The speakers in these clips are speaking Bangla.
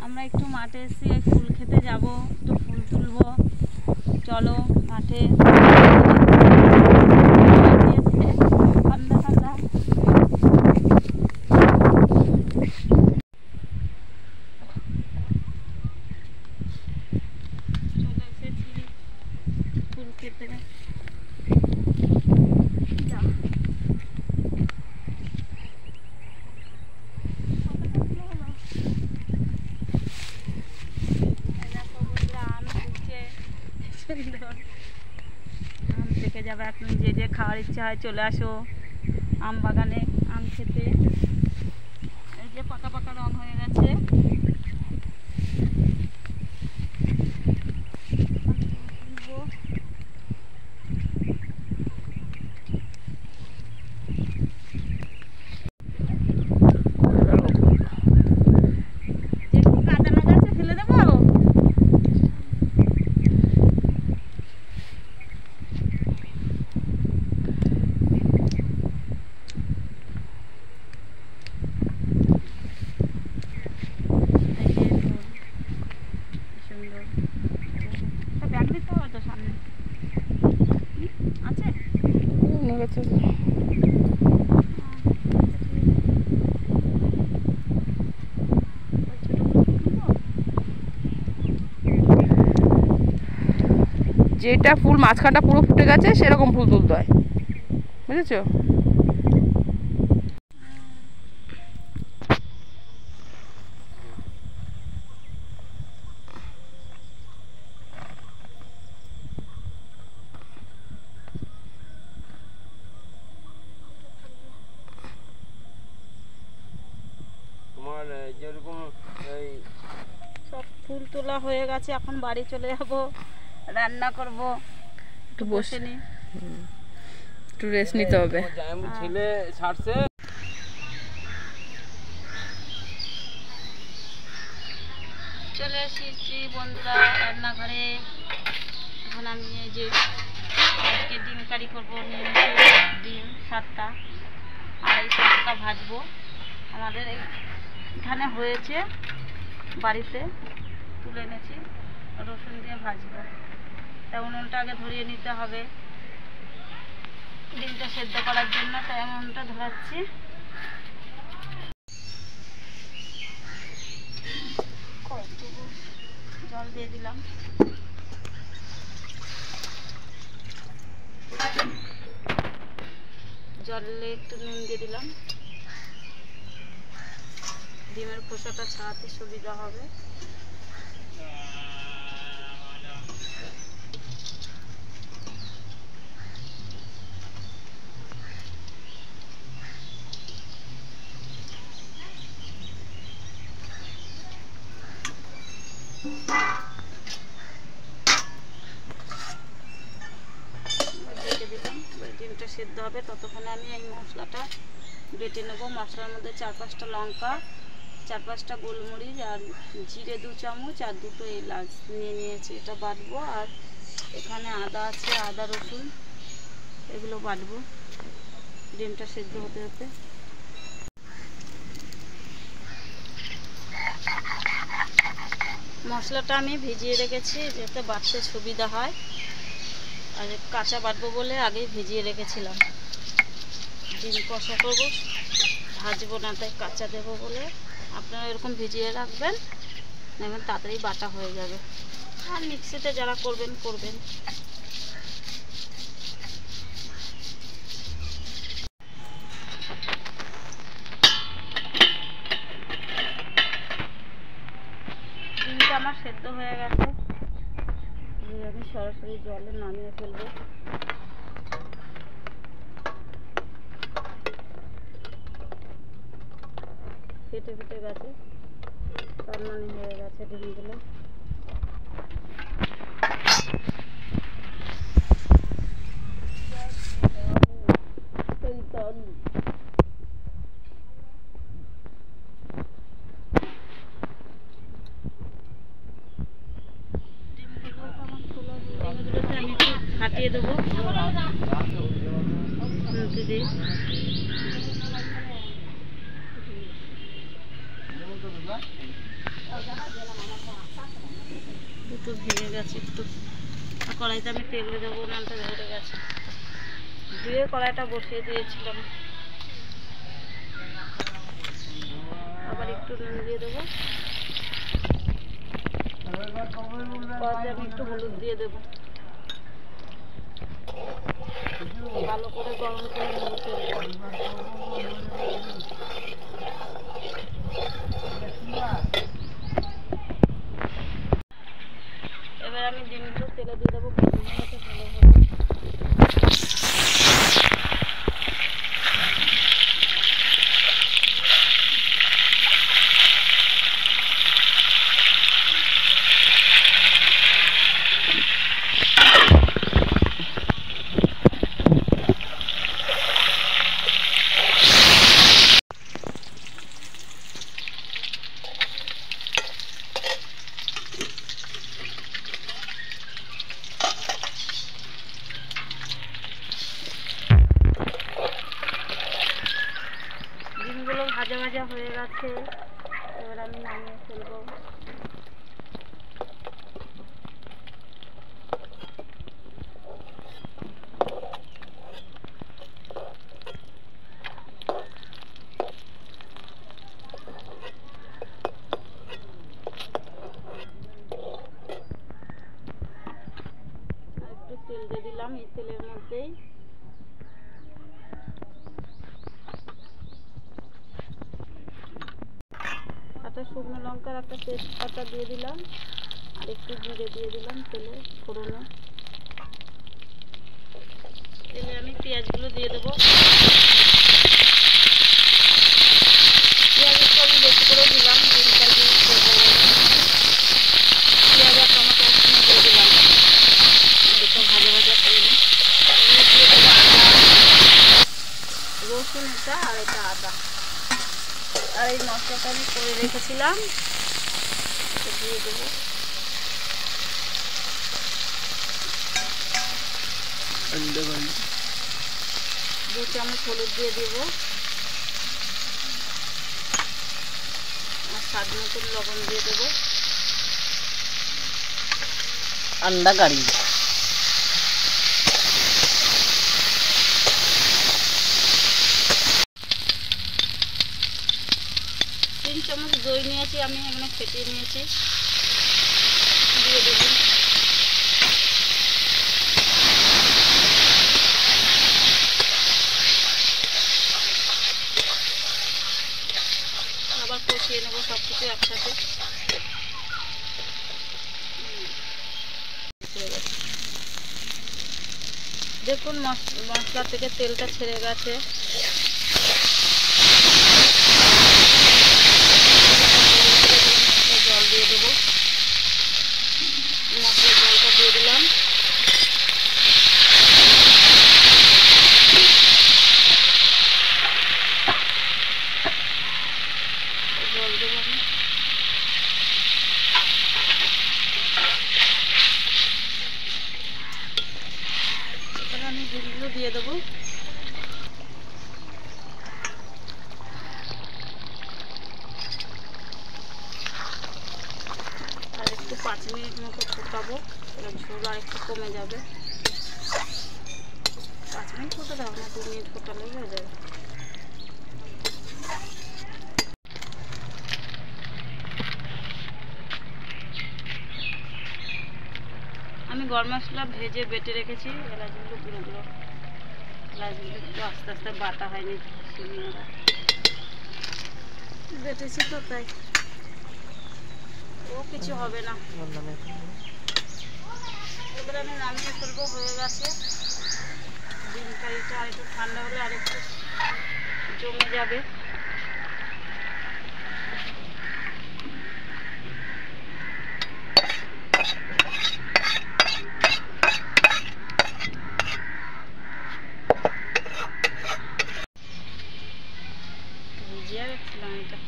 আমরা একটু মাঠে এসে ফুল খেতে যাব, একটু ফুল তুলবো। চলো মাঠে। ঠান্ডা ঠান্ডা চলে এসেছি ফুল খেতে। আম থেকে যাবে, এখন যে যে খাওয়ার ইচ্ছা হয় চলে আসো আম বাগানে আম খেতে। এই যে পাকা পাকা রং হয়ে গেছে। যেটা ফুল মাঝখানটা পুরো ফুটে গেছে সেরকম ফুল তুলতে হয়, বুঝেছো? তোমার যেরকম সব ফুল তোলা হয়ে গেছে, এখন বাড়ি চলে যাব, রান্না করব। একটু বসে নি, একটু রেস্ট নিতে হবে। ছেলে ছাড়ছে। চলে এসেছি বন্ধুরা রান্নাঘরে। এখন আমি এই যে আজকে ডিম কারি করবো, ডিম 7টা, আর এই 7টা ভাজবো। আমাদের এখানে হয়েছে, বাড়িতে তুলে এনেছি, রসুন দিয়ে ভাজবো। তা উনুনটা আগে ধরিয়ে নিতে হবে ডিমটা সেদ্ধ করার জন্য, তাই উনুনটা ধরাচ্ছি। জল দিয়ে দিলাম। জলে একটু নুন দিয়ে দিলাম, ডিমের খোসাটা ছাড়াতে সুবিধা হবে। ডিমটা সেদ্ধ হবে, ততক্ষণে আমি এই মশলাটা বেটে নেবো। মশলার মধ্যে 4-5টা লঙ্কা, 4-5টা গোলমরিচ আর জিরে 2 চামচ আর 2টো এলাচ নিয়ে নিয়েছি, এটা বাটবো। আর এখানে আদা আছে, আদা রসুন এগুলো বাটবো ডিমটা সেদ্ধ হতে হতে। মশলাটা আমি ভিজিয়ে রেখেছি যাতে বাটতে সুবিধা হয়, আর কাঁচা বাটবো বলে আগেই ভিজিয়ে রেখেছিলাম। ডিম কষা করবো, ভাজবো না, তাই কাঁচা দেবো বলে। আপনারা এরকম ভিজিয়ে রাখবেন, দেখবেন তাড়াতাড়ি বাটা হয়ে যাবে। আর মিক্সিতে যারা করবেন করবেন। ডিমটা আমার সেদ্ধ হয়ে গেছে, আমি সরাসরি জলে নামিয়ে ফেলবো। ফেটে ফেটে গেছে, তার মানে হয়ে গেছে ডিমগুলো। ফাটিয়ে দেবো দিয়ে। দুটো ভেঙে গেছে একটু। কড়াইতে আমি তেল দেবো, উনানটা ধরে গেছে, দিয়ে কড়াইটা বসিয়ে দিয়েছিলাম। আবার একটু নুন দিয়ে দেবো, কড়াইতে আমি একটু হলুদ দিয়ে দেবো, ভালো করে গরম করে নেবো তেলটা। এবার আমি ডিমগুলো তেলে দিয়ে দেবো, গরম হয়ে গেছে ভালোভাবে। ডিমগুলো ভাজা ভাজা হয়ে গেছে, এবার আমি নামিয়ে ফেলবো। একটু তেল দিয়ে দিলাম, এই তেলের মধ্যেই একটা শুকনো লঙ্কার একটা তেজপাতা দিয়ে দিলাম, আর একটু জিরে দিয়ে দিলাম তেলে ফোড়নে। তেলে আমি পেঁয়াজগুলো দিয়ে দেবো, পেঁয়াজ একটু আমি বেশি করে দিলাম, ডিমটা দিয়ে পেঁয়াজ আর টমেটো একসঙ্গে দিয়ে দিলাম, একটু ভাজা ভাজা করে নিই। দিয়ে দেবো রসুন, এটা আর এটা আদা, আর এই মশলাটা আমি করে রেখেছিলাম দিয়ে দেবো। 2 চামচ হলুদ দিয়ে দেবো, আর স্বাদ মতন লবণ দিয়ে দেবো। अंडा करी 3 চামচ দই নিয়েছি আমি, এখানে ফেটিয়ে নিয়েছি, দিয়ে দেবো। আবার কষিয়ে নেবো সব কিছু একসাথে। দেখুন মশলা থেকে তেলটা ছেড়ে গেছে। জল দিয়ে দেবো, মশলার জলটা দিয়ে দিলাম। জল দেবো আমি, এখানে আমি ডিমগুলো দিয়ে দেবো। আর একটু 5 মিনিট মতো ফুটাবো, তাহলে ঝোল আর একটু কমে যাবে। 5 মিনিট ফুটাতে হবে না, 2 মিনিট ফুটালেই হয়ে যাবে। আমি গরম মশলা ভেজে বেটে রেখেছি, এলাচগুলো গুঁড়ো গুঁড়ো, এলাচগুলো একটু আস্তে আস্তে বাটা হয়নি, শিলনোড়া বেটেছি তো তাই ও কিছু হবে না। এবার আমি নামিয়ে ফেলবো, হয়ে গেছে। ডিম কারিটা আর একটু ঠান্ডা হলে আর একটু জমে যাবে। ভিজিয়ে রাখছিলাম এটা,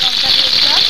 লঙ্কা দিয়ে দিলাম,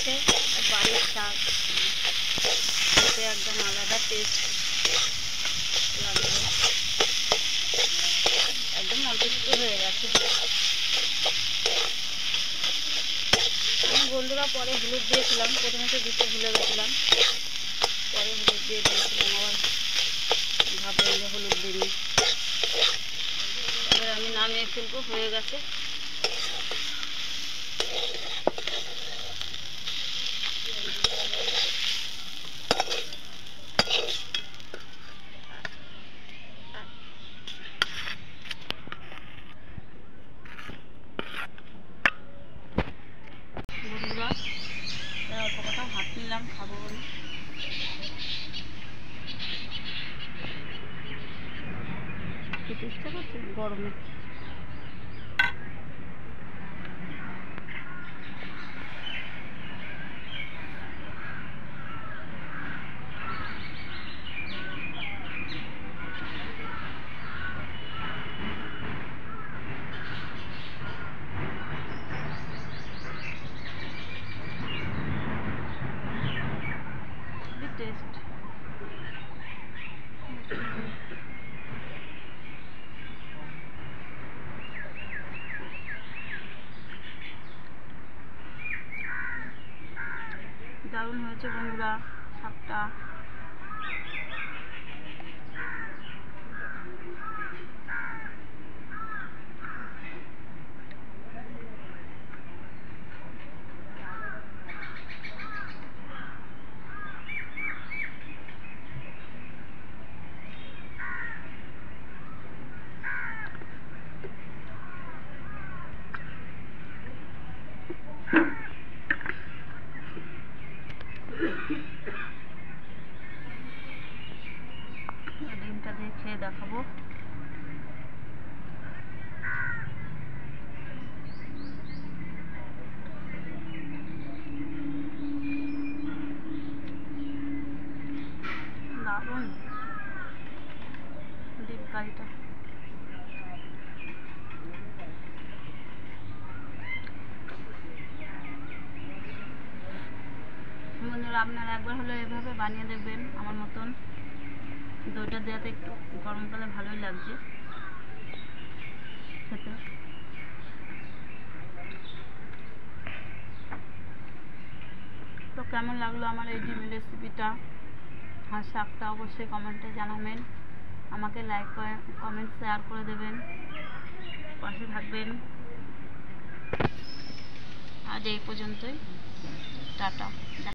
হয়েছে বাড়ির শাক, এতে একদম আলাদা টেস্ট লাগবে। একদম অল্প একটু হয়ে গেছে। আমি বন্ধুরা পরে হলুদ দিয়েছিলাম, প্রথমে তো দিতে ভুলে গেছিলাম, পরে হলুদ দিয়ে দিয়েছিলাম, আবার ভাবলাম যে হলুদ দিইনি। এবার আমি নামিয়ে ফেলবো, হয়ে গেছে। বন্ধুরা অল্প কথা ভাত নিলাম, খাবো বলে। খেতে ইচ্ছা করছে গরমে। টেস্ট দারুণ হয়েছে বন্ধুরা শাকটা। ডিমটা দিয়ে খেয়ে দেখাবো। দারুণ ডিম কারিটা। বন্ধুরা আপনারা একবার হলে এভাবে বানিয়ে দেখবেন আমার মতন। দইটা দেওয়াতে একটু গরমকালে ভালোই লাগছে খেতে। তো কেমন লাগলো আমার এই ডিমের রেসিপিটা আর শাকটা অবশ্যই কমেন্টে জানাবেন। আমাকে লাইক করে কমেন্ট শেয়ার করে দেবেন, পাশে থাকবেন। আজ এই পর্যন্তই, টাটা।